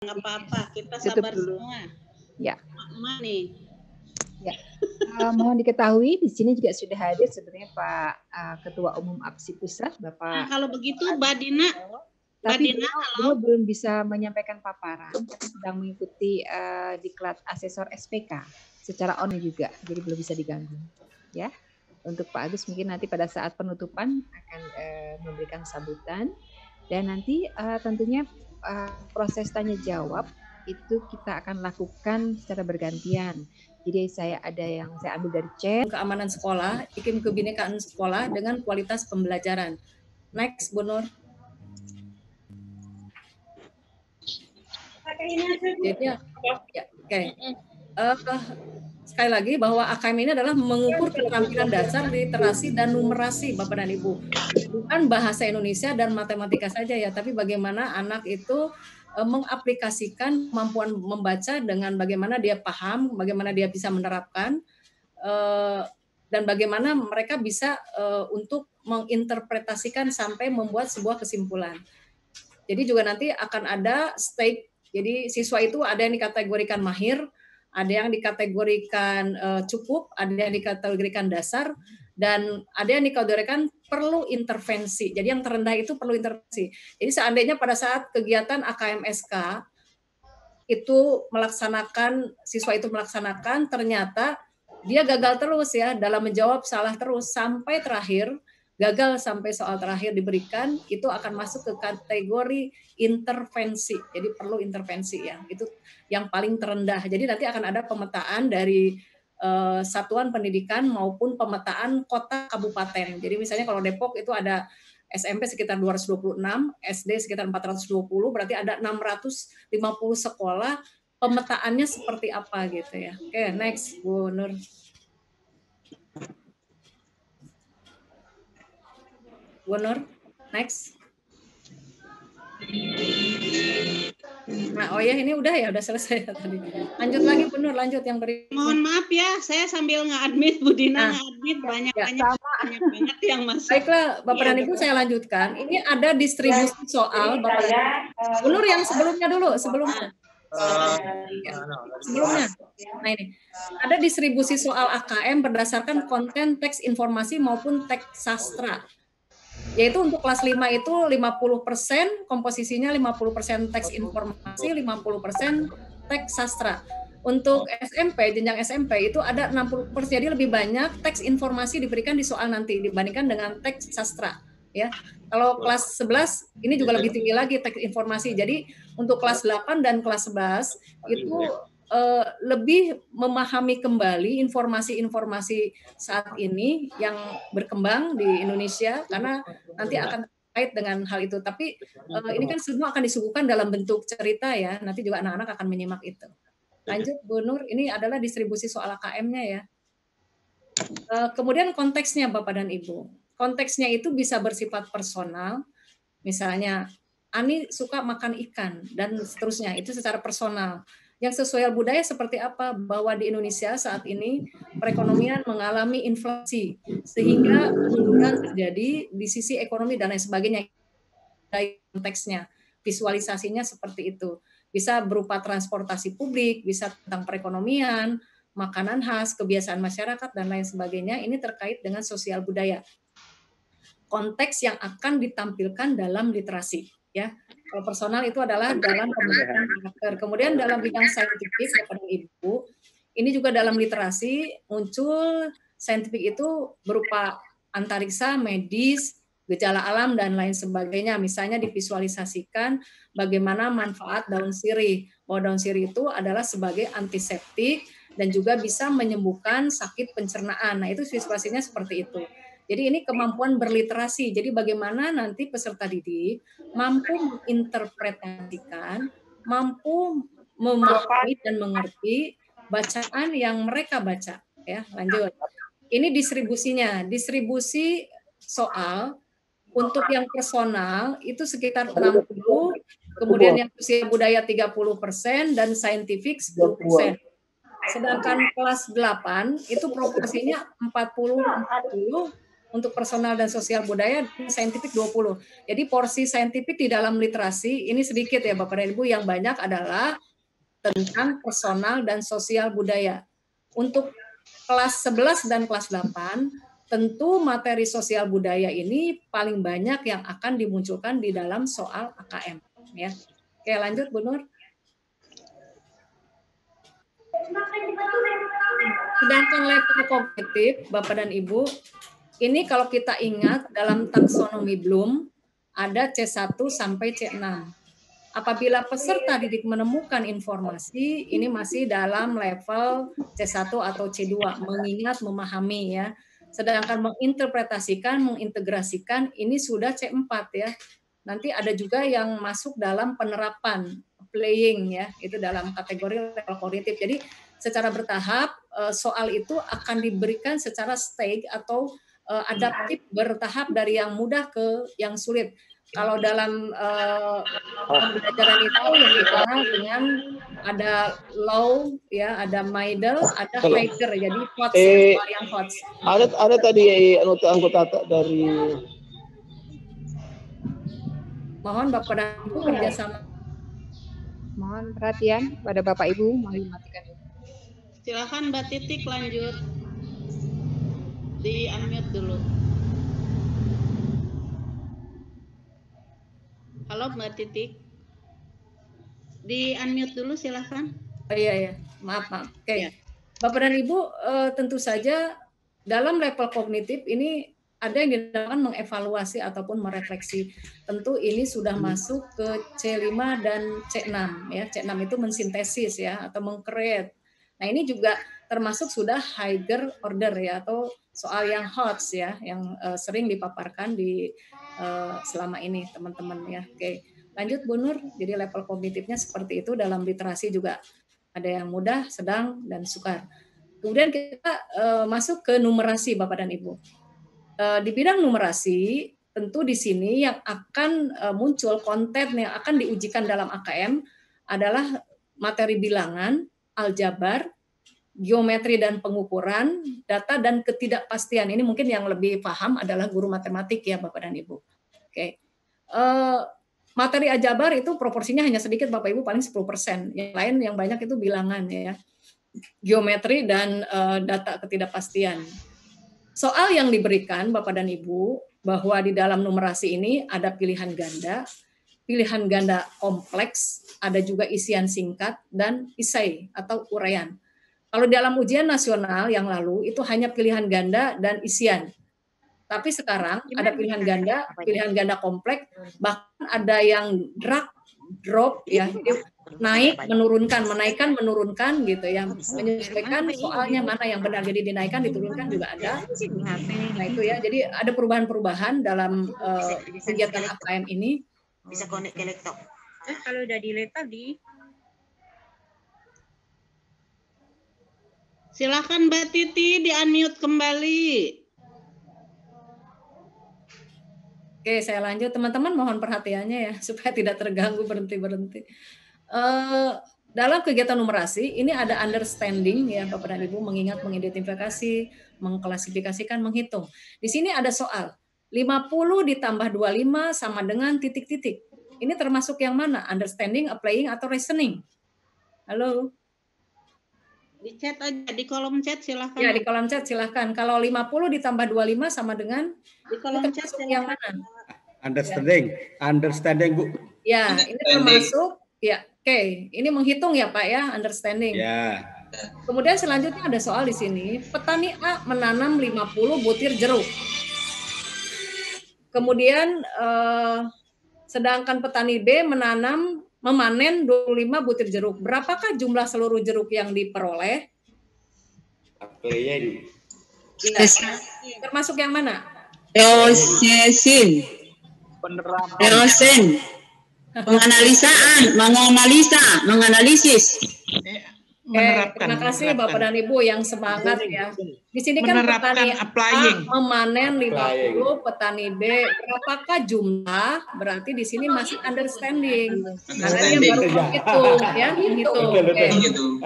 nggak apa-apa, kita Tutup sabar dulu. semua. Ya. Mama nih. Ya. Mohon diketahui di sini juga sudah hadir sebenarnya Pak Ketua Umum APSI Pusat, Bapak. Nah, kalau begitu Mbak Dina, tapi beliau belum bisa menyampaikan paparan, tapi sedang mengikuti diklat asesor SPK secara online juga, jadi belum bisa diganggu. Ya, untuk Pak Agus mungkin nanti pada saat penutupan akan memberikan sambutan, dan nanti tentunya proses tanya jawab itu kita akan lakukan secara bergantian. Jadi saya ambil dari chat. Keamanan sekolah, iklim kebinekaan sekolah dengan kualitas pembelajaran. Next, Bu Nur. Jadi ya, oke. Sekali lagi bahwa AKM ini adalah mengukur keterampilan dasar literasi dan numerasi, Bapak dan Ibu. Bukan bahasa Indonesia dan matematika saja ya, tapi bagaimana anak itu mengaplikasikan kemampuan membaca dengan bagaimana dia paham, bagaimana dia bisa menerapkan, dan bagaimana mereka bisa untuk menginterpretasikan sampai membuat sebuah kesimpulan. Jadi juga nanti akan ada stage. Jadi siswa itu ada yang dikategorikan mahir, ada yang dikategorikan cukup, ada yang dikategorikan dasar, dan ada yang dikategorikan perlu intervensi. Jadi yang terendah itu perlu intervensi. Jadi seandainya pada saat kegiatan AKMSK itu siswa itu melaksanakan, ternyata dia gagal terus ya dalam menjawab, salah terus sampai terakhir, gagal sampai soal terakhir diberikan, itu akan masuk ke kategori intervensi. Jadi perlu intervensi ya. Itu yang paling terendah. Jadi nanti akan ada pemetaan dari satuan pendidikan maupun pemetaan kota kabupaten. Jadi misalnya kalau Depok itu ada SMP sekitar 226, SD sekitar 420, berarti ada 650 sekolah, pemetaannya seperti apa gitu ya. Oke, next Bu Nur. Bu Nur, next. Nah, oh ya ini udah selesai tadi. Lanjut lagi Bu Nur, lanjut yang berikutnya. Mohon maaf ya, saya sambil nge-admit, Bu Dina nge-admit banyak banget yang masuk. Baiklah, Bapak dan Ibu saya lanjutkan. Ini ada distribusi soal Bapak dan Ibu. Bu Nur yang sebelumnya dulu, sebelumnya. Nah ini, ada distribusi soal AKM berdasarkan konten teks informasi maupun teks sastra. Yaitu untuk kelas 5 itu 50%, komposisinya 50% teks informasi, 50% teks sastra. Untuk SMP, jenjang SMP itu ada 60%, jadi lebih banyak teks informasi diberikan di soal nanti dibandingkan dengan teks sastra. Ya, kalau kelas 11 ini juga lebih tinggi lagi teks informasi. Jadi untuk kelas 8 dan kelas 11 itu lebih memahami kembali informasi-informasi saat ini yang berkembang di Indonesia, karena nanti akan terkait dengan hal itu. Tapi ini kan semua akan disuguhkan dalam bentuk cerita ya, nanti juga anak-anak akan menyimak itu. Lanjut Bu Nur, ini adalah distribusi soal AKM-nya ya. Kemudian konteksnya Bapak dan Ibu. Konteksnya itu bisa bersifat personal, misalnya Ani suka makan ikan dan seterusnya, itu secara personal. Yang sesuai budaya seperti apa? Bahwa di Indonesia saat ini perekonomian mengalami inflasi, sehingga penurunan terjadi di sisi ekonomi dan lain sebagainya. Konteksnya, visualisasinya seperti itu. Bisa berupa transportasi publik, bisa tentang perekonomian, makanan khas, kebiasaan masyarakat, dan lain sebagainya. Ini terkait dengan sosial budaya. Konteks yang akan ditampilkan dalam literasi. Ya, kalau personal itu adalah dalam pembentukan karakter. Kemudian dalam bidang saintifik, Bapak dan Ibu, ini juga dalam literasi muncul saintifik itu berupa antariksa, medis, gejala alam dan lain sebagainya. Misalnya divisualisasikan bagaimana manfaat daun sirih. Bahwa daun sirih itu adalah sebagai antiseptik dan juga bisa menyembuhkan sakit pencernaan. Nah, itu visualisasinya seperti itu. Jadi ini kemampuan berliterasi. Jadi bagaimana nanti peserta didik mampu menginterpretasikan, mampu memahami dan mengerti bacaan yang mereka baca. Ya, lanjut. Ini distribusinya. Distribusi soal untuk yang personal itu sekitar 60, kemudian yang sosial budaya 30% dan saintifik 10%. Sedangkan kelas 8 itu proporsinya 40-40 untuk personal dan sosial budaya, saintifik 20. Jadi porsi saintifik di dalam literasi ini sedikit ya Bapak dan Ibu, yang banyak adalah tentang personal dan sosial budaya. Untuk kelas 11 dan kelas 8, tentu materi sosial budaya ini paling banyak yang akan dimunculkan di dalam soal AKM ya. Oke, lanjut Bu Nur. Sedangkan level kognitif, Bapak dan Ibu, ini kalau kita ingat dalam taksonomi Bloom ada C1 sampai C6. Apabila peserta didik menemukan informasi, ini masih dalam level C1 atau C2, mengingat, memahami ya. Sedangkan menginterpretasikan, mengintegrasikan, ini sudah C4 ya. Nanti ada juga yang masuk dalam penerapan, playing ya, itu dalam kategori level kognitif. Jadi secara bertahap soal itu akan diberikan secara stage atau adaptif bertahap dari yang mudah ke yang sulit. Kalau dalam pembelajaran itu yang dikenal dengan ada low ya, ada middle, ada higher. Jadi hot yang hot. Ada tadi anggota dari. Mohon Bapak dan Ibu kerjasama. Mohon perhatian pada Bapak Ibu, mohon dimatikan. Silakan Mbak Titik lanjut. Di unmute dulu. Halo Mbak Titik. Di unmute dulu silakan. Oh, iya. Maaf. Oke. Ya. Bapak dan Ibu, tentu saja dalam level kognitif ini ada yang dinamakan mengevaluasi ataupun merefleksi. Tentu ini sudah masuk ke C5 dan C6 ya. C6 itu mensintesis ya atau mengcreate. Nah, ini juga termasuk sudah higher order ya, atau soal yang hot ya, yang sering dipaparkan di selama ini teman-teman ya. Oke, lanjut Bu Nur. Jadi level kognitifnya seperti itu. Dalam literasi juga ada yang mudah, sedang, dan sukar. Kemudian kita masuk ke numerasi Bapak dan Ibu. Di bidang numerasi, tentu di sini yang akan muncul konten yang akan diujikan dalam AKM adalah materi bilangan, aljabar, geometri dan pengukuran, data dan ketidakpastian. Ini mungkin yang lebih paham adalah guru matematik ya Bapak dan Ibu. Oke. Materi aljabar itu proporsinya hanya sedikit Bapak Ibu, paling 10%. Yang lain yang banyak itu bilangan ya. Geometri dan data ketidakpastian. Soal yang diberikan Bapak dan Ibu bahwa di dalam numerasi ini ada pilihan ganda kompleks, ada juga isian singkat dan esai atau uraian. Kalau dalam ujian nasional yang lalu itu hanya pilihan ganda dan isian. Tapi sekarang ada pilihan ganda kompleks, bahkan ada yang drop ya, naik, menurunkan, menaikkan, menurunkan gitu ya, menyesuaikan soalnya mana yang benar, jadi dinaikkan, diturunkan juga ada. Nah itu ya, jadi ada perubahan-perubahan dalam kegiatan AKM ini. Bisa connect ke laptop. Kalau udah delete tadi. Silakan Mbak Titi di unmute kembali. Oke, saya lanjut. Teman-teman mohon perhatiannya ya, supaya tidak terganggu berhenti-berhenti. Dalam kegiatan numerasi, ini ada understanding ya Bapak dan Ibu, mengingat, mengidentifikasi, mengklasifikasikan, menghitung. Di sini ada soal, 50 ditambah 25 sama dengan titik-titik. Ini termasuk yang mana? Understanding, applying, atau reasoning? Halo? Di chat aja, di kolom chat silahkan. Ya, di kolom chat silahkan. Kalau 50 ditambah 25 sama dengan di kolom chat yang mana? Understanding Bu. Ya, ini termasuk ya. Oke, ini menghitung ya Pak ya, understanding. Ya. Kemudian selanjutnya ada soal di sini, petani A menanam 50 butir jeruk. Kemudian sedangkan petani B memanen 25 butir jeruk. Berapakah jumlah seluruh jeruk yang diperoleh? Ya, termasuk yang mana? Prosesin. Penerapan. Menganalisis. Terima kasih Bapak dan Ibu yang semangat ya. Di sini kan petani applying. A memanen 50, petani B berapakah jumlah? Berarti di sini masih understanding. Karena dia baru menghitung, ya, menghitung.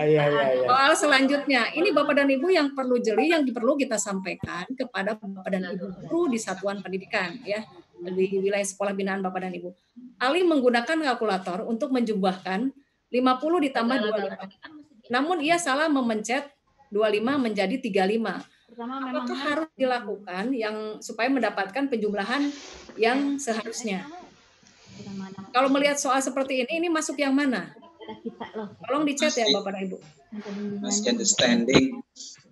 Soal selanjutnya, ini Bapak dan Ibu yang perlu jeli, yang perlu kita sampaikan kepada Bapak dan Ibu guru di satuan pendidikan, ya, di wilayah sekolah binaan Bapak dan Ibu. Ali menggunakan kalkulator untuk menjumlahkan 50 ditambah 25. Namun ia salah memencet 25 menjadi 35. Apakah harus dilakukan yang supaya mendapatkan penjumlahan yang seharusnya? Kalau melihat soal seperti ini masuk yang mana? Tolong dicat ya Bapak dan Ibu. Masih understanding.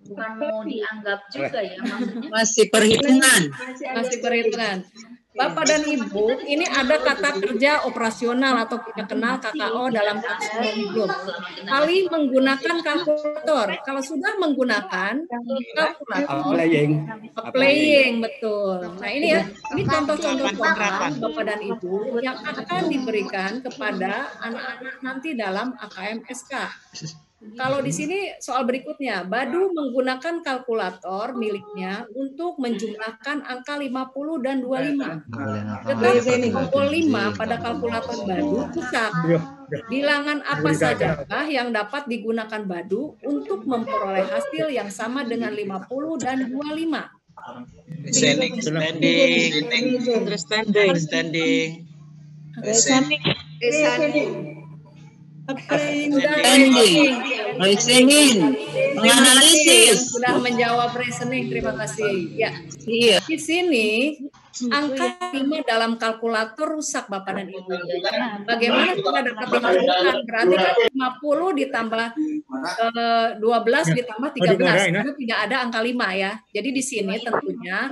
Bukan mau dianggap juga ya maksudnya. Masih perhitungan. Masih perhitungan. Bapak dan Ibu, ini ada kata kerja operasional atau kita kenal KKO dalam kasus hidup. Ali menggunakan kalkulator. Kalau sudah menggunakan kalkulator, applying, betul. Nah ini ya, ini contoh-contoh soal Bapak dan Ibu yang akan diberikan kepada anak-anak nanti dalam AKM SK. Kalau di sini soal berikutnya, Badu menggunakan kalkulator miliknya untuk menjumlahkan angka 50 dan 25. Tetapi tombol 5 pada kalkulator Badu rusak. Bilangan apa sajakah yang dapat digunakan Badu untuk memperoleh hasil yang sama dengan 50 dan 25? Understanding. Reasoning, menganalisis. Sudah menjawab reasoning, terima kasih. Ya, di sini angka 5 dalam kalkulator rusak Bapak dan Ibu. Bagaimana kita dapat dihasilkan? Berarti kan 50 ditambah 12 ditambah 13. Karena tidak ada angka 5 ya. Jadi di sini tentunya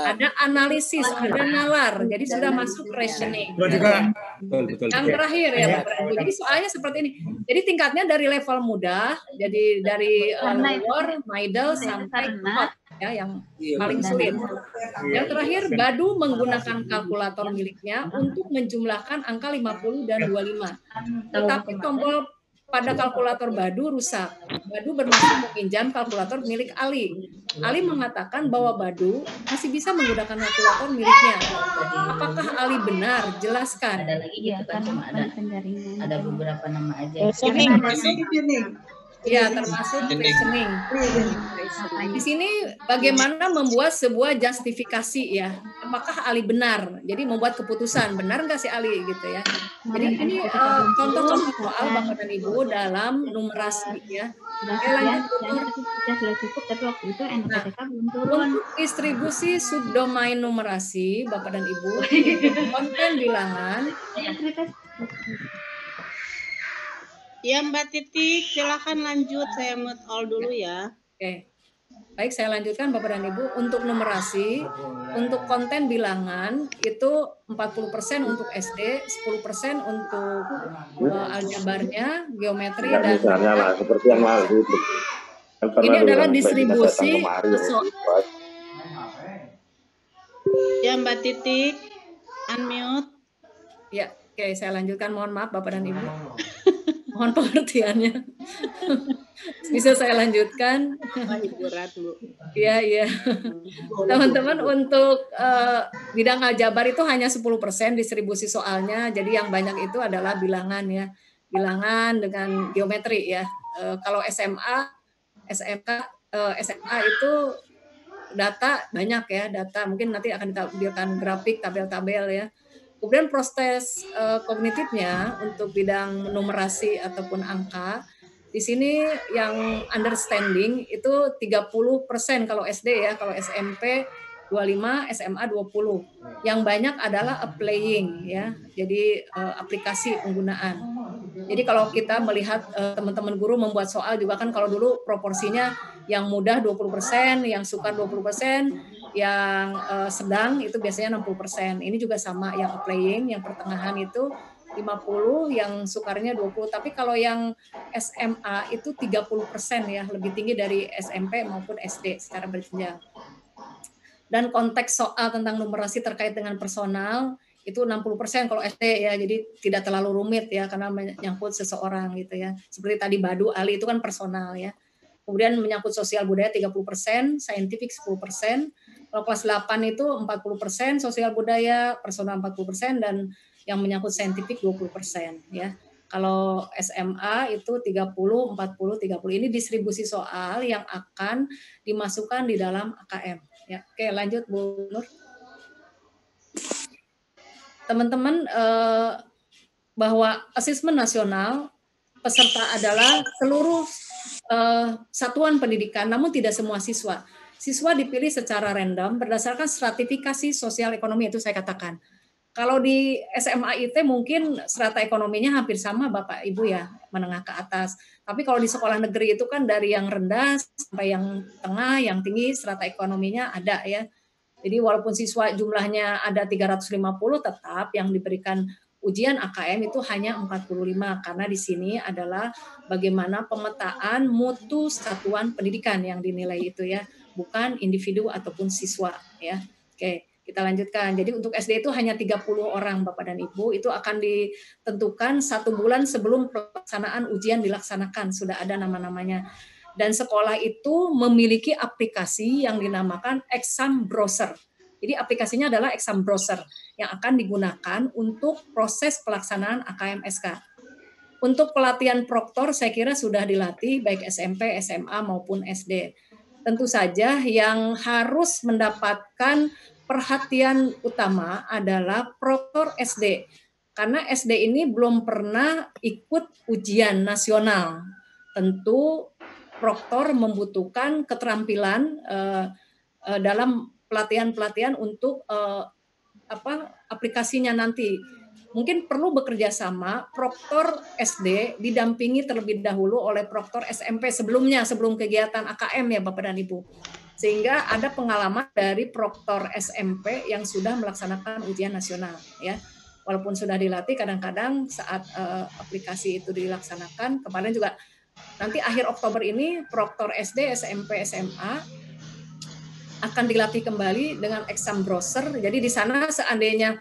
ada analisis, ada nalar. Jadi sudah masuk reasoning. Yang terakhir ya Bapak dan Ibu. Jadi soalnya seperti ini. Jadi tingkatnya dari level mudah, jadi dari lower, middle sampai top. Ya, yang paling sulit. Yang terakhir, Badu menggunakan kalkulator miliknya untuk menjumlahkan angka 50 dan 25. Tetapi tombol pada kalkulator Badu rusak. Badu bermaksud meminjam kalkulator milik Ali. Ali mengatakan bahwa Badu masih bisa menggunakan kalkulator miliknya. Apakah Ali benar? Jelaskan. Ada lagi gitu kan cuma ada beberapa nama aja. Ya, termasuk reasoning. Di sini bagaimana membuat sebuah justifikasi ya. Apakah Ali benar? Jadi membuat keputusan, benar nggak sih Ali gitu ya. Jadi ini contoh-contoh soal Bapak dan Ibu dalam numerasi ya. Sudah cukup tapi waktu itu NPTK belum turun. Untuk distribusi subdomain numerasi Bapak dan Ibu, konten bilangan. Ya Mbak Titik, silakan lanjut. Saya mute all dulu ya. Oke. Baik, saya lanjutkan Bapak dan Ibu. Untuk numerasi, untuk konten bilangan itu 40% untuk SD, 10% untuk aljabarnya, geometri dan misalnya lah seperti yang lalu. Ini adalah distribusi soal. Ya Mbak Titik, unmute. Ya, oke, saya lanjutkan. Mohon maaf Bapak dan Ibu. Mohon pengertiannya. Bisa saya lanjutkan? Berat, Bu. Iya, iya. Teman-teman, untuk bidang aljabar itu hanya 10% distribusi soalnya. Jadi yang banyak itu adalah bilangan ya. Bilangan dengan geometri ya. Kalau SMA, SMK, SMA itu data banyak ya. Data mungkin nanti akan ditampilkan grafik, tabel-tabel ya. Kemudian proses kognitifnya untuk bidang numerasi ataupun angka, di sini yang understanding itu 30% kalau SD ya, kalau SMP 25, SMA 20. Yang banyak adalah applying ya, jadi aplikasi penggunaan. Jadi kalau kita melihat teman-teman guru membuat soal juga kan kalau dulu proporsinya yang mudah 20%, yang sukar 20%, yang sedang itu biasanya 60%. Ini juga sama yang applying, yang pertengahan itu 50, yang sukarnya 20. Tapi kalau yang SMA itu 30% ya, lebih tinggi dari SMP maupun SD secara berjenjang. Dan konteks soal tentang numerasi terkait dengan personal itu 60% kalau SD ya, jadi tidak terlalu rumit ya karena menyangkut seseorang gitu ya. Seperti tadi Badu, Ali itu kan personal ya. kemudian menyangkut sosial budaya 30%, saintifik 10%. Kalau kelas 8 itu 40% sosial budaya, personal 40%, dan yang menyangkut saintifik 20%, ya. Kalau SMA itu 30, 40, 30. Ini distribusi soal yang akan dimasukkan di dalam AKM. Ya. Oke, lanjut Bu Nur. Teman-teman, bahwa asesmen nasional peserta adalah seluruh satuan pendidikan, namun tidak semua siswa. Siswa dipilih secara random berdasarkan stratifikasi sosial ekonomi, itu saya katakan. Kalau di SMA IT mungkin strata ekonominya hampir sama Bapak Ibu ya, menengah ke atas. Tapi kalau di sekolah negeri itu kan dari yang rendah sampai yang tengah, yang tinggi strata ekonominya ada ya. Jadi walaupun siswa jumlahnya ada 350, tetap yang diberikan ujian AKM itu hanya 45, karena di sini adalah bagaimana pemetaan mutu satuan pendidikan yang dinilai itu ya, bukan individu ataupun siswa ya. Oke, kita lanjutkan. Jadi untuk SD itu hanya 30 orang Bapak dan Ibu, itu akan ditentukan 1 bulan sebelum pelaksanaan ujian dilaksanakan, sudah ada nama-namanya. Dan sekolah itu memiliki aplikasi yang dinamakan Exam Browser. Jadi aplikasinya adalah Exam Browser yang akan digunakan untuk proses pelaksanaan AKM SK. Untuk pelatihan proktor saya kira sudah dilatih baik SMP, SMA maupun SD. Tentu saja yang harus mendapatkan perhatian utama adalah proktor SD. Karena SD ini belum pernah ikut ujian nasional. Tentu proktor membutuhkan keterampilan dalam pelatihan-pelatihan untuk aplikasinya nanti. Mungkin perlu bekerja sama proktor SD didampingi terlebih dahulu oleh proktor SMP sebelumnya, sebelum kegiatan AKM ya Bapak dan Ibu. Sehingga ada pengalaman dari proktor SMP yang sudah melaksanakan ujian nasional ya. Walaupun sudah dilatih, kadang-kadang saat aplikasi itu dilaksanakan, kemarin juga nanti akhir Oktober ini proktor SD, SMP, SMA akan dilatih kembali dengan Exam Browser. Jadi di sana seandainya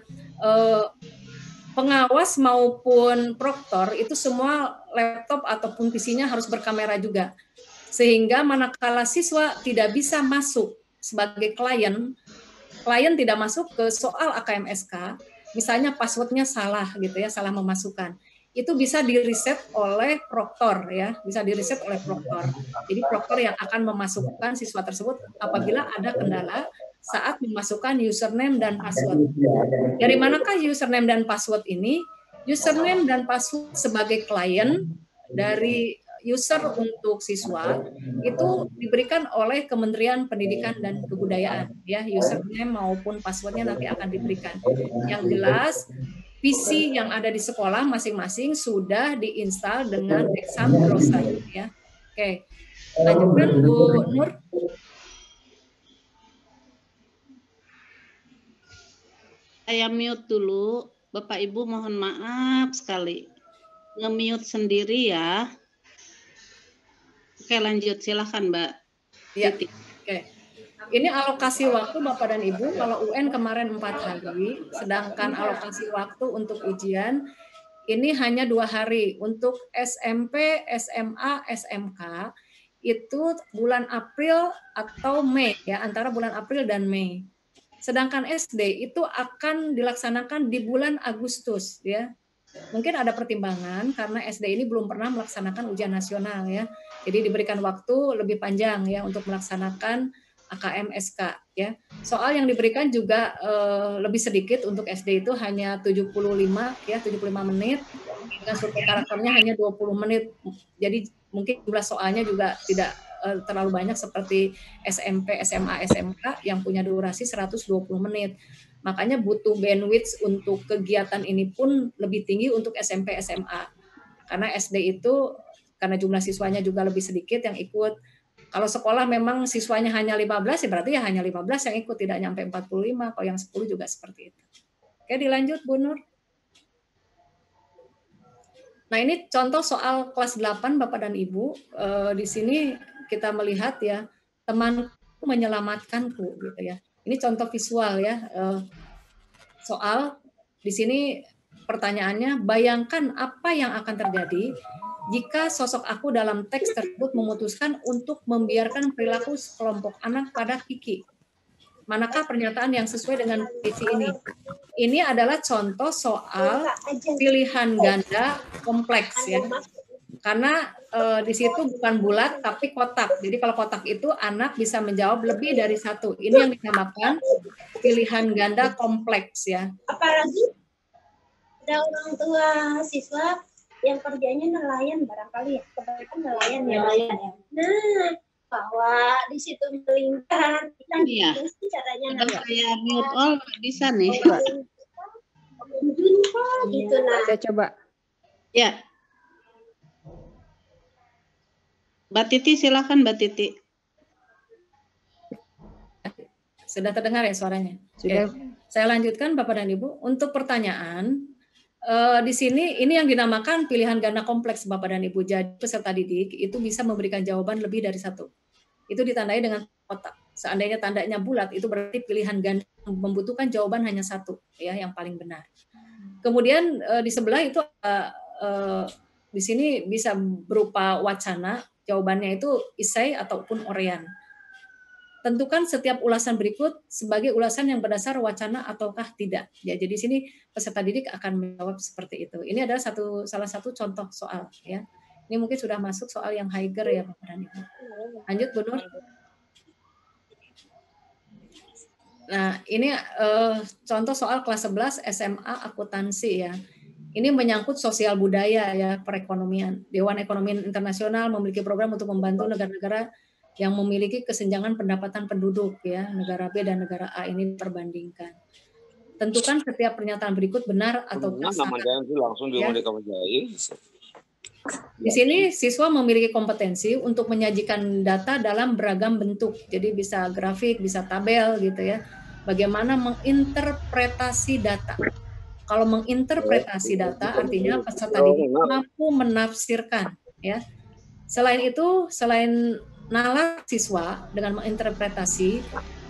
pengawas maupun proktor itu semua laptop ataupun PC-nya harus berkamera juga. Sehingga manakala siswa tidak bisa masuk sebagai klien tidak masuk ke soal AKM SK, misalnya passwordnya salah gitu ya, salah memasukkan. Itu bisa di-reset oleh proktor ya, bisa di-reset oleh proktor. Jadi proktor yang akan memasukkan siswa tersebut apabila ada kendala saat memasukkan username dan password. Dari manakah username dan password ini? Username dan password sebagai klien dari user untuk siswa itu diberikan oleh Kementerian Pendidikan dan Kebudayaan ya, username maupun passwordnya nanti akan diberikan. Yang jelas PC yang ada di sekolah masing-masing sudah diinstal dengan Exam Browser ya. Oke, lanjutkan Bu Nur. Saya mute dulu, Bapak Ibu mohon maaf sekali. Nge-mute sendiri ya. Oke lanjut, silakan Mbak. Ya, oke. Ini alokasi waktu Bapak dan Ibu, kalau UN kemarin 4 hari, sedangkan alokasi waktu untuk ujian ini hanya 2 hari. Untuk SMP, SMA, SMK itu bulan April atau Mei ya, antara bulan April dan Mei. Sedangkan SD itu akan dilaksanakan di bulan Agustus ya. Mungkin ada pertimbangan karena SD ini belum pernah melaksanakan ujian nasional ya. Jadi diberikan waktu lebih panjang ya untuk melaksanakan AKM SK ya. Soal yang diberikan juga lebih sedikit, untuk SD itu hanya 75 ya, 75 menit. Dengan survei karakternya hanya 20 menit. Jadi mungkin jumlah soalnya juga tidak terlalu banyak seperti SMP, SMA, SMK yang punya durasi 120 menit. Makanya butuh bandwidth untuk kegiatan ini pun lebih tinggi untuk SMP, SMA. Karena SD itu karena jumlah siswanya juga lebih sedikit yang ikut. Kalau sekolah memang siswanya hanya 15, ya berarti ya hanya 15 yang ikut, tidak nyampe 45, kalau yang 10 juga seperti itu. Oke, dilanjut Bu Nur. Nah, ini contoh soal kelas 8 Bapak dan Ibu. Di sini kita melihat ya, temanku menyelamatkanku gitu ya. Ini contoh visual ya. Soal di sini pertanyaannya, bayangkan apa yang akan terjadi jika sosok aku dalam teks tersebut memutuskan untuk membiarkan perilaku sekelompok anak pada Kiki. Manakah pernyataan yang sesuai dengan kondisi ini? Ini adalah contoh soal pilihan ganda kompleks ya. Karena di situ bukan bulat tapi kotak. Jadi kalau kotak itu anak bisa menjawab lebih dari satu. Ini yang dinamakan pilihan ganda kompleks ya. Apalagi ada orang tua siswa yang kerjanya nelayan barangkali ya. Kebanyakan nelayan ya. Nah, bahwa di situ melingkar. Iya. Caranya saya mute all nggak bisa nih. gitu nah. Saya coba. Ya. Mbak Titi silakan Mbak Titi. Sudah terdengar ya suaranya? Sudah. Oke. Saya lanjutkan Bapak dan Ibu. Untuk pertanyaan, di sini ini yang dinamakan pilihan ganda kompleks Bapak dan Ibu. Jadi peserta didik itu bisa memberikan jawaban lebih dari satu. Itu ditandai dengan kotak. Seandainya tandanya bulat, itu berarti pilihan ganda membutuhkan jawaban hanya satu, ya, yang paling benar. Kemudian di sebelah itu di sini bisa berupa wacana, jawabannya itu isai ataupun orean. Tentukan setiap ulasan berikut sebagai ulasan yang berdasar wacana ataukah tidak. Ya, jadi di sini peserta didik akan menjawab seperti itu. Ini adalah salah satu contoh soal, ya. Ini mungkin sudah masuk soal yang Haiger ya Bapak dan Ibu. Lanjut Bu Nur. Nah, ini contoh soal kelas 11 SMA akuntansi ya. Ini menyangkut sosial budaya ya, perekonomian. Dewan Ekonomi Internasional memiliki program untuk membantu negara-negara yang memiliki kesenjangan pendapatan penduduk ya, negara B dan negara A ini perbandingkan. Tentukan setiap pernyataan berikut benar atau salah. Ya. Di sini siswa memiliki kompetensi untuk menyajikan data dalam beragam bentuk. Jadi bisa grafik, bisa tabel gitu ya. Bagaimana menginterpretasi data. Kalau menginterpretasi data artinya peserta didik mampu menafsirkan ya. Selain itu, selain nalar siswa dengan menginterpretasi,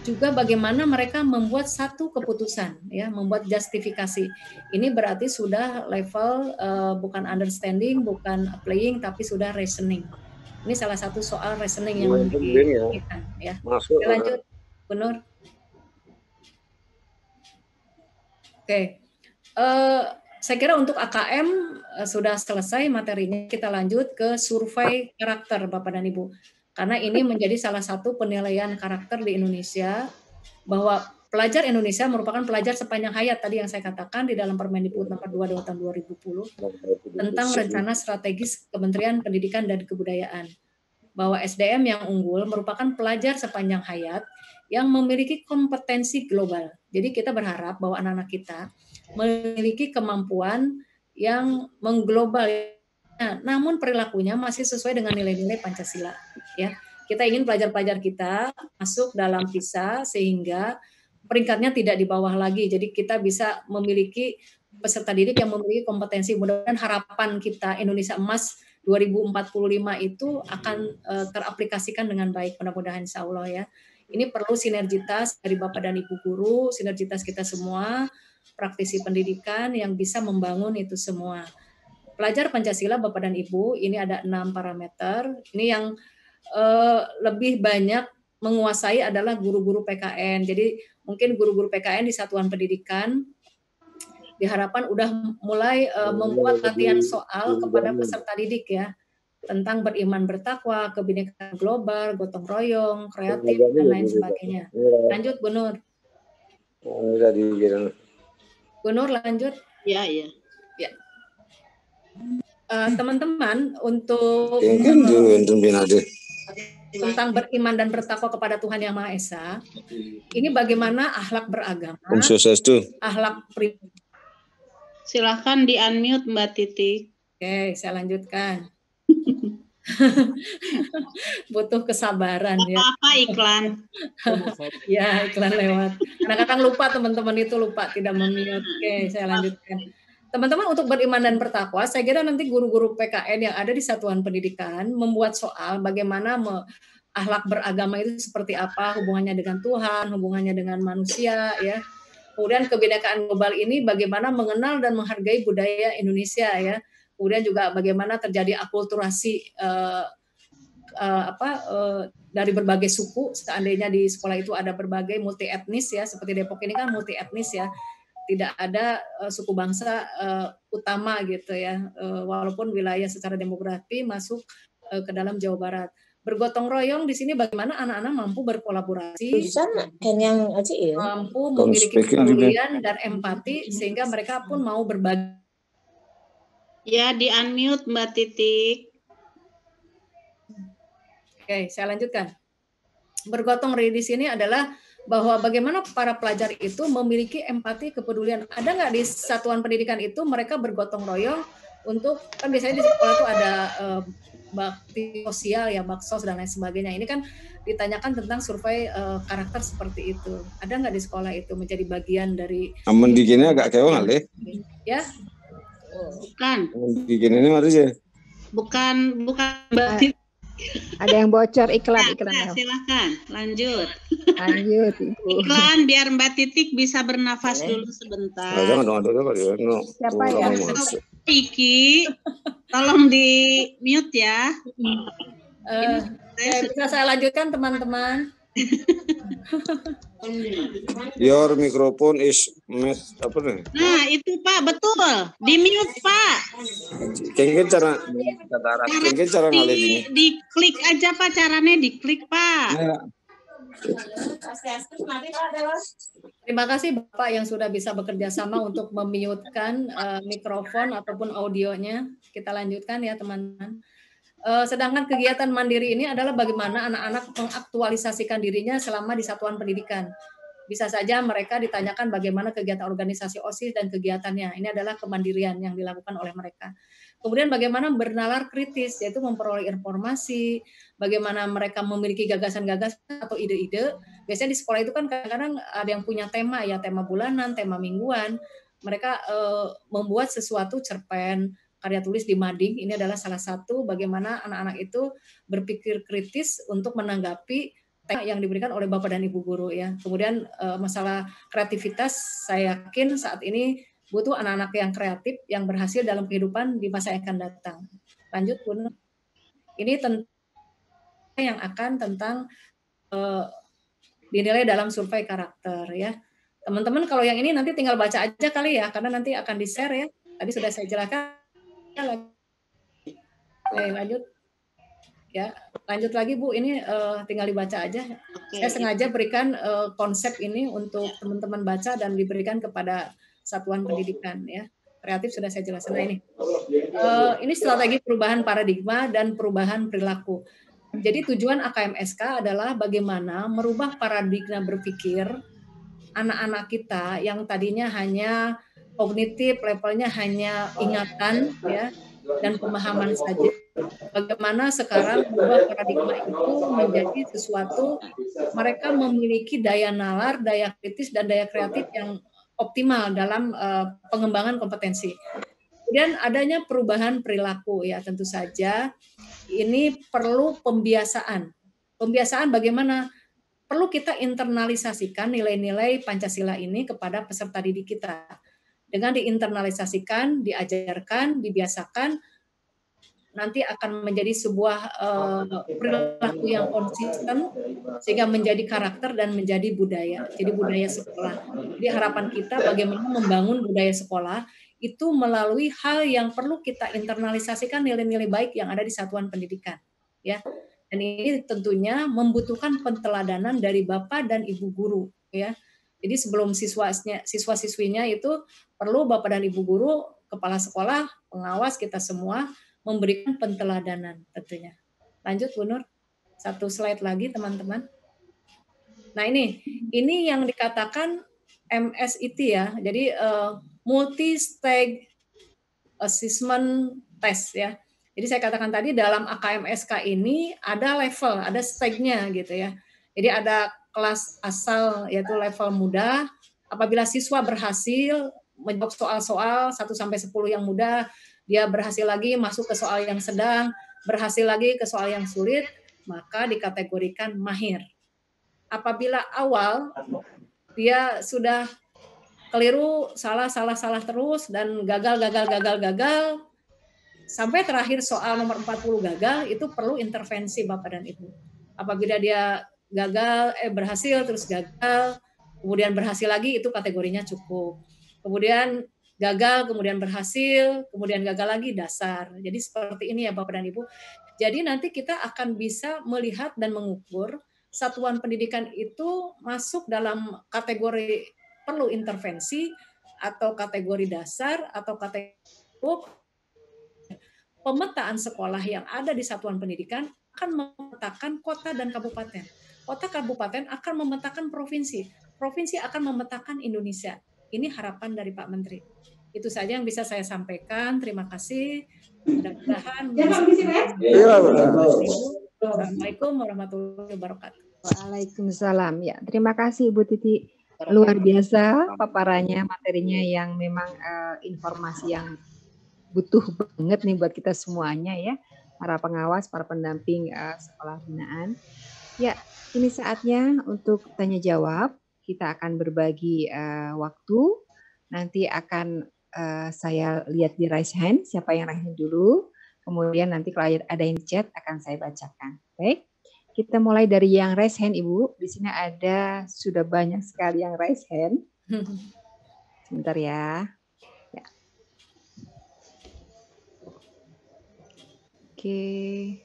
juga bagaimana mereka membuat satu keputusan, ya, membuat justifikasi. Ini berarti sudah level bukan understanding, bukan applying, tapi sudah reasoning. Ini salah satu soal reasoning yang diberikan, ya. Kita lanjut, Bu Nur. Oke, saya kira untuk AKM sudah selesai materinya. Kita lanjut ke survei karakter, Bapak dan Ibu. Karena ini menjadi salah satu penilaian karakter di Indonesia, bahwa pelajar Indonesia merupakan pelajar sepanjang hayat tadi yang saya katakan di dalam Permendikbud nomor 2 tahun 2010 tentang rencana strategis Kementerian Pendidikan dan Kebudayaan, bahwa SDM yang unggul merupakan pelajar sepanjang hayat yang memiliki kompetensi global. Jadi kita berharap bahwa anak-anak kita memiliki kemampuan yang mengglobal. Nah, namun perilakunya masih sesuai dengan nilai-nilai Pancasila. Ya, kita ingin pelajar-pelajar kita masuk dalam PISA sehingga peringkatnya tidak di bawah lagi. Jadi kita bisa memiliki peserta didik yang memiliki kompetensi. Mudah-mudahan harapan kita Indonesia Emas 2045 itu akan teraplikasikan dengan baik. Mudah-mudahan insya Allah ya. Ini perlu sinergitas dari Bapak dan Ibu guru, sinergitas kita semua, praktisi pendidikan yang bisa membangun itu semua. Pelajar Pancasila Bapak dan Ibu, ini ada 6 parameter. Ini yang lebih banyak menguasai adalah guru-guru PKN. Jadi mungkin guru-guru PKN di satuan pendidikan diharapkan udah mulai membuat latihan soal kepada peserta didik ya, tentang beriman bertakwa, kebinekaan global, gotong royong, kreatif, dan lain sebagainya. Lanjut Bu Nur. Bu Nur lanjut. Ya, ya. Ya. Teman-teman untuk tentang beriman dan bertakwa kepada Tuhan Yang Maha Esa, ini bagaimana akhlak beragama, akhlak pribadi. Silahkan di-unmute Mbak Titi. Oke, saya lanjutkan. Butuh kesabaran ya. Apa iklan? Ya, iklan lewat. Kadang-kadang lupa teman-teman itu lupa tidak memute. Oke, saya lanjutkan. Teman-teman untuk beriman dan bertakwa, saya kira nanti guru-guru PKN yang ada di satuan pendidikan membuat soal bagaimana akhlak beragama itu seperti apa, hubungannya dengan Tuhan, hubungannya dengan manusia, ya. Kemudian kebinekaan global ini bagaimana mengenal dan menghargai budaya Indonesia, ya. kemudian juga bagaimana terjadi akulturasi dari berbagai suku. Seandainya di sekolah itu ada berbagai multi etnis ya, seperti Depok ini kan multi etnis ya, tidak ada suku bangsa utama gitu ya, walaupun wilayah secara demografi masuk ke dalam Jawa Barat. Bergotong royong di sini bagaimana anak-anak mampu berkolaborasi, mampu memiliki kepedulian dan empati sehingga mereka pun mau berbagi. Ya, di-unmute Mbak Titik. Oke, saya lanjutkan. Bergotong royong di sini adalah bahwa bagaimana para pelajar itu memiliki empati, kepedulian. Ada nggak di satuan pendidikan itu mereka bergotong royong untuk, kan biasanya di sekolah itu ada bakti sosial ya, baksos dan lain sebagainya. Ini kan ditanyakan tentang survei karakter seperti itu. Ada nggak di sekolah itu menjadi bagian dari? Aman di gini agak kewang kali. Ya? Bukan. Di gini ini harusnya. Bukan Mbak. Ada yang bocor iklan. Silakan, lanjut. Lanjut, Ibu. Iklan biar Mbak Titik bisa bernafas dulu sebentar. Jangan dong, Siapa ya? Iki, tolong di mute ya. Bisa saya lanjutkan teman-teman? Your microphone is mute apa nih? Nah itu Pak, betul. Di mute Pak. Kayaknya cara ngalir ini. Diklik aja Pak, caranya diklik Pak. Ya. Terima kasih Bapak yang sudah bisa bekerja sama untuk memiutkan mikrofon ataupun audionya. Kita lanjutkan ya teman-teman. Sedangkan kegiatan mandiri ini adalah bagaimana anak-anak mengaktualisasikan dirinya selama di satuan pendidikan. Bisa saja mereka ditanyakan bagaimana kegiatan organisasi OSIS dan kegiatannya. Ini adalah kemandirian yang dilakukan oleh mereka. Kemudian bagaimana bernalar kritis, yaitu memperoleh informasi, bagaimana mereka memiliki gagasan-gagasan atau ide-ide. Biasanya di sekolah itu kan kadang-kadang ada yang punya tema ya, tema bulanan, tema mingguan. Mereka membuat sesuatu cerpen, karya tulis di mading. Ini adalah salah satu bagaimana anak-anak itu berpikir kritis untuk menanggapi tema yang diberikan oleh Bapak dan Ibu guru ya. Kemudian masalah kreativitas, saya yakin saat ini butuh anak-anak yang kreatif yang berhasil dalam kehidupan di masa yang akan datang. Lanjut, Bu. Ini tentang yang akan tentang dinilai dalam survei karakter ya. Teman-teman kalau yang ini nanti tinggal baca aja kali ya, karena nanti akan di-share ya. Tadi sudah saya jelaskan. Oke, lanjut. Ya, lanjut lagi Bu, ini tinggal dibaca aja. Saya sengaja berikan konsep ini untuk teman-teman baca dan diberikan kepada satuan pendidikan ya. Kreatif sudah saya jelaskan. Nah, ini strategi perubahan paradigma dan perubahan perilaku. Jadi tujuan AKMSK adalah bagaimana merubah paradigma berpikir anak-anak kita yang tadinya hanya kognitif, levelnya hanya ingatan ya dan pemahaman saja. Bagaimana sekarang merubah paradigma itu menjadi sesuatu mereka memiliki daya nalar, daya kritis dan daya kreatif yang optimal dalam pengembangan kompetensi. Kemudian adanya perubahan perilaku ya, tentu saja ini perlu pembiasaan. Pembiasaan bagaimana? Perlu kita internalisasikan nilai-nilai Pancasila ini kepada peserta didik kita. Dengan diinternalisasikan, diajarkan, dibiasakan, nanti akan menjadi sebuah perilaku yang konsisten sehingga menjadi karakter dan menjadi budaya. Jadi budaya sekolah. Jadi harapan kita bagaimana membangun budaya sekolah itu melalui hal yang perlu kita internalisasikan nilai-nilai baik yang ada di satuan pendidikan. Ya. Dan ini tentunya membutuhkan penteladanan dari Bapak dan Ibu guru. Ya. Jadi sebelum siswa-siswinya itu perlu Bapak dan Ibu guru, kepala sekolah, pengawas kita semua memberikan penteladanan tentunya. Lanjut Bu Nur. Satu slide lagi teman-teman. Nah ini yang dikatakan MSIT ya. Jadi multi-stage assessment test ya. Jadi saya katakan tadi dalam AKMSK ini ada level, ada stage-nya gitu ya. Jadi ada kelas asal yaitu level mudah. Apabila siswa berhasil menjawab soal-soal 1 sampai 10 yang mudah, dia berhasil lagi masuk ke soal yang sedang, berhasil lagi ke soal yang sulit, maka dikategorikan mahir. Apabila awal dia sudah keliru, salah terus dan gagal, Sampai terakhir soal nomor 40 gagal, itu perlu intervensi Bapak dan Ibu. Apabila dia gagal, berhasil, terus gagal, kemudian berhasil lagi, itu kategorinya cukup. Kemudian gagal, kemudian berhasil, kemudian gagal lagi, dasar. Jadi seperti ini ya Bapak dan Ibu. Jadi nanti kita akan bisa melihat dan mengukur satuan pendidikan itu masuk dalam kategori perlu intervensi, atau kategori dasar, atau kategori pemetaan sekolah yang ada di satuan pendidikan akan memetakan kota dan kabupaten. Kota kabupaten akan memetakan provinsi. Provinsi akan memetakan Indonesia. Ini harapan dari Pak Menteri. Itu saja yang bisa saya sampaikan. Terima kasih. Mudah-mudahan. Assalamualaikum warahmatullahi wabarakatuh. Waalaikumsalam. Ya, terima kasih Ibu Titi. Luar biasa paparannya, materinya yang memang informasi yang butuh banget nih buat kita semuanya ya, para pengawas, para pendamping sekolah binaan. Ya, ini saatnya untuk tanya jawab. Kita akan berbagi waktu. Nanti akan saya lihat di raise hand, siapa yang raise hand dulu. Kemudian nanti kalau ada yang chat akan saya bacakan. Baik, kita mulai dari yang raise hand Ibu. Di sini ada sudah banyak sekali yang raise hand. Sebentar ya. Oke.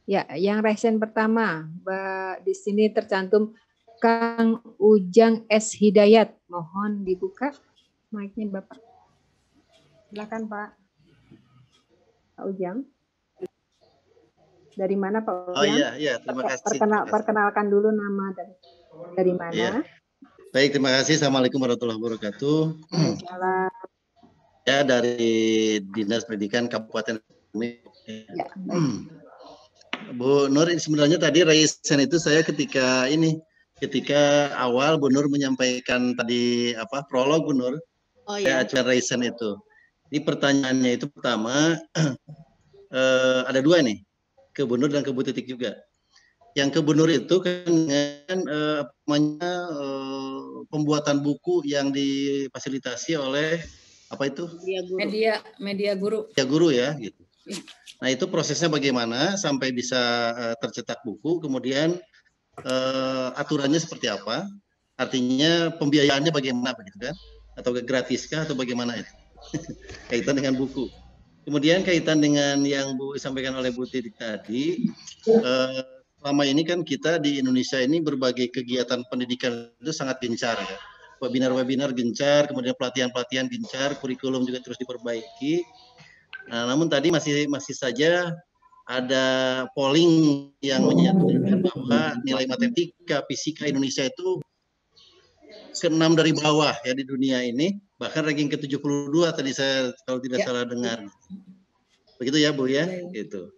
Ya, yang resen pertama, di sini tercantum Kang Ujang S. Hidayat. Mohon dibuka mic-nya Bapak. Silakan Pak. Pak Ujang. Dari mana Pak Ujang? Oh iya, terima kasih. Perkenalkan dulu nama dari mana. Iya. Baik, terima kasih. Assalamualaikum warahmatullahi wabarakatuh. Salam. Ya, dari Dinas Pendidikan Kabupaten. Ya, Bu Nur, sebenarnya tadi raisan itu saya ketika awal Bu Nur menyampaikan tadi prolog Bu Nur. Oh ya. Acara raisan itu. Di pertanyaannya itu pertama ada dua nih, ke Bu Nur dan ke Bu Titik juga. Yang ke Bu Nur itu kan pembuatan buku yang difasilitasi oleh apa itu? Media guru. Media guru ya, gitu. Nah itu prosesnya bagaimana sampai bisa tercetak buku, kemudian aturannya seperti apa? Artinya pembiayaannya bagaimana begitu kan? Atau gratiskah atau bagaimana itu? Kaitan dengan buku. Kemudian kaitan dengan yang Bu sampaikan oleh Bu Titik tadi, selama ini kan kita di Indonesia ini berbagai kegiatan pendidikan itu sangat gencar ya. Webinar-webinar gencar, kemudian pelatihan-pelatihan gencar, kurikulum juga terus diperbaiki. Nah, namun tadi masih saja ada polling yang menyatakan bahwa nilai matematika, fisika Indonesia itu ke-6 dari bawah ya di dunia ini, bahkan ranking ke-72 tadi saya kalau tidak salah dengar. Begitu ya Bu ya, gitu.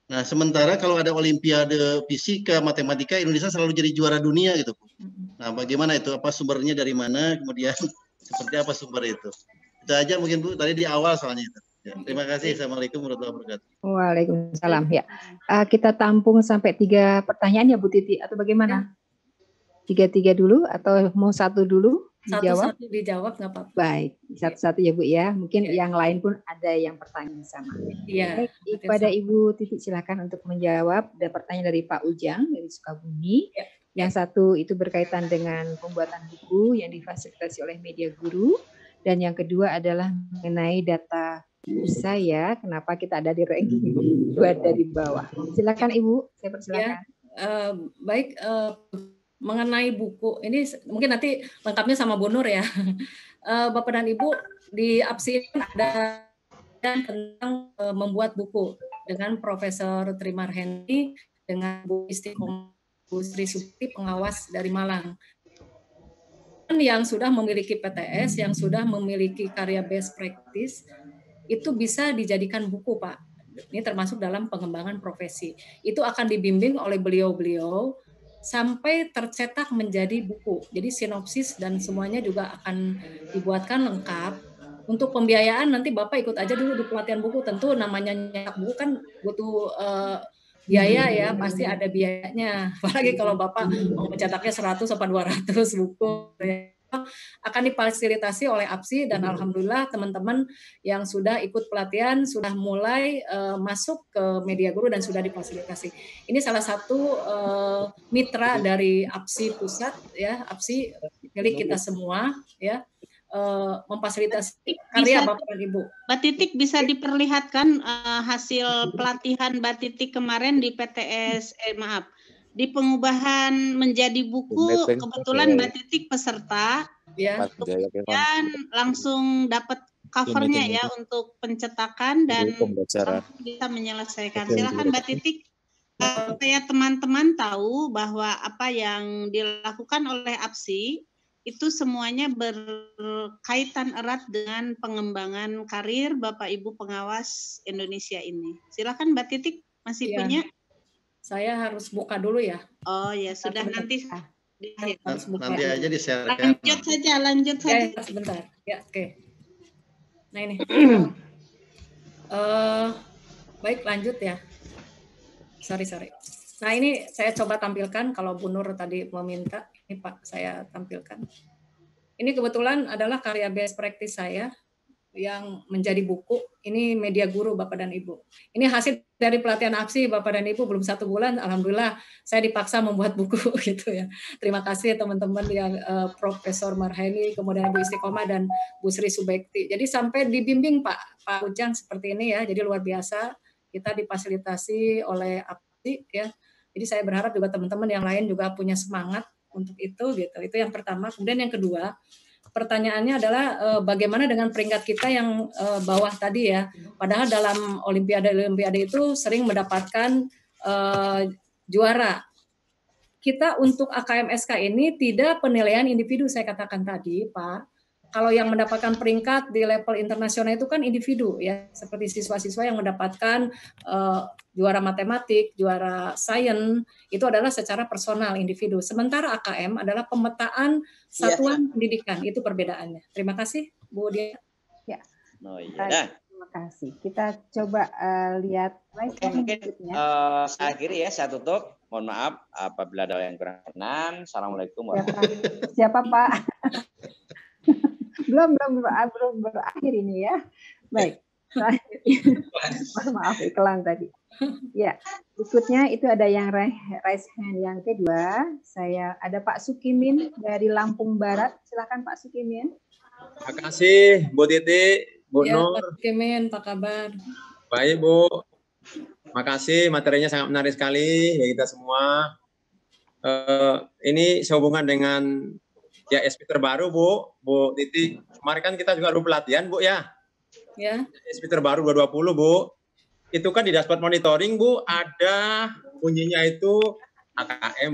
Nah, sementara kalau ada olimpiade fisika, matematika, Indonesia selalu jadi juara dunia gitu. Nah, bagaimana itu? Apa sumbernya dari mana? Kemudian seperti apa sumber itu? Itu aja mungkin Bu, tadi di awal soalnya itu. Ya, terima kasih. Assalamualaikum warahmatullahi wabarakatuh. Waalaikumsalam. Ya, kita tampung sampai 3 pertanyaan ya Bu Titi, atau bagaimana? 3 dulu atau mau 1 dulu? Dijawab? Satu-satu dijawab nggak apa-apa. Baik, satu-satu ya Bu ya. Mungkin yang lain pun ada yang pertanyaan sama. Iya. Baik, pada Ibu Titi silakan untuk menjawab. Ada pertanyaan dari Pak Ujang dari Sukabumi. Ya. Yang satu itu berkaitan dengan pembuatan buku yang difasilitasi oleh media guru. Dan yang kedua adalah mengenai data saya, kenapa kita ada di ranking 2 dari bawah. Silakan Ibu, saya persilakan. Ya, baik. Mengenai buku ini mungkin nanti lengkapnya sama Bu Nur ya. Bapak dan Ibu di APSI ada tentang membuat buku dengan Profesor Trimar Hendy dengan Bu Istiqomah Bu Sri Sukti pengawas dari Malang. Yang sudah memiliki PTS, yang sudah memiliki karya best practice itu bisa dijadikan buku Pak. Ini termasuk dalam pengembangan profesi. Itu akan dibimbing oleh beliau-beliau sampai tercetak menjadi buku. Jadi sinopsis dan semuanya juga akan dibuatkan lengkap. Untuk pembiayaan nanti Bapak ikut aja dulu di pelatihan buku. Tentu namanya nyetak buku kan butuh biaya ya, pasti ada biayanya. Apalagi kalau Bapak mau mencetaknya 100 atau 200 buku. akan difasilitasi oleh APSI dan alhamdulillah teman-teman yang sudah ikut pelatihan sudah mulai masuk ke media guru dan sudah difasilitasi. Ini salah satu mitra dari APSI pusat ya, APSI milik kita semua ya, memfasilitasi karya Bapak dan Ibu. Mbak Titik bisa diperlihatkan hasil pelatihan Mbak Titik kemarin di PTS, di pengubahan menjadi buku, kebetulan Mbak Titik peserta, ya, kemudian langsung dapat covernya ya untuk pencetakan dan bisa menyelesaikan. Silakan Mbak Titik, supaya teman-teman tahu bahwa apa yang dilakukan oleh APSI itu semuanya berkaitan erat dengan pengembangan karir Bapak Ibu pengawas Indonesia ini. Silakan Mbak Titik, masih punya? Saya harus buka dulu ya. Oh ya, sudah nanti nanti aja di-share-kan. Lanjut saja. Ya, sebentar. Ya, oke. Nah ini. Baik, lanjut ya. Sorry. Nah ini saya coba tampilkan, kalau Bu Nur tadi meminta, ini Pak saya tampilkan. Ini kebetulan adalah karya best practice saya yang menjadi buku. Ini media guru Bapak dan Ibu. Ini hasil dari pelatihan APSI Bapak dan Ibu, belum 1 bulan, alhamdulillah saya dipaksa membuat buku gitu ya. Terima kasih teman-teman yang Profesor Marheni, kemudian Bu Istiqomah dan Bu Sri Subekti. Jadi sampai dibimbing Pak Ujang seperti ini ya. Jadi luar biasa kita difasilitasi oleh APSI ya. Jadi saya berharap juga teman-teman yang lain juga punya semangat untuk itu gitu. Itu yang pertama. Kemudian yang kedua, pertanyaannya adalah bagaimana dengan peringkat kita yang bawah tadi ya. Padahal dalam olimpiade itu sering mendapatkan juara. Kita untuk AKMSK ini tidak penilaian individu, saya katakan tadi Pak. Kalau yang mendapatkan peringkat di level internasional itu kan individu ya, seperti siswa-siswa yang mendapatkan juara matematik, juara sains, itu adalah secara personal individu. Sementara AKM adalah pemetaan satuan pendidikan, itu perbedaannya. Terima kasih Bu Dia. Ya. Oh iya. Terima kasih. Kita coba lihat. Mungkin saya akhiri ya, saya tutup. Mohon maaf apabila ada yang kurang berkenan. Assalamualaikum warahmatullahi wabarakatuh. Siapa Pak? belum berakhir ini ya. Baik. Maaf iklan tadi. Ya, berikutnya itu ada yang raise hand yang kedua. Saya ada Pak Sukimin dari Lampung Barat. Silakan Pak Sukimin. Terima kasih Bu Titi, Bu Nur. Pak Sukimin, apa kabar? Baik Bu. Terima kasih, materinya sangat menarik sekali ya kita semua. Ini sehubungan dengan ya SP terbaru Bu Titi. Kemarin kan kita juga baru pelatihan Bu ya. Ya. SP terbaru 2020 Bu. Itu kan di dashboard monitoring Bu ada bunyinya itu AKM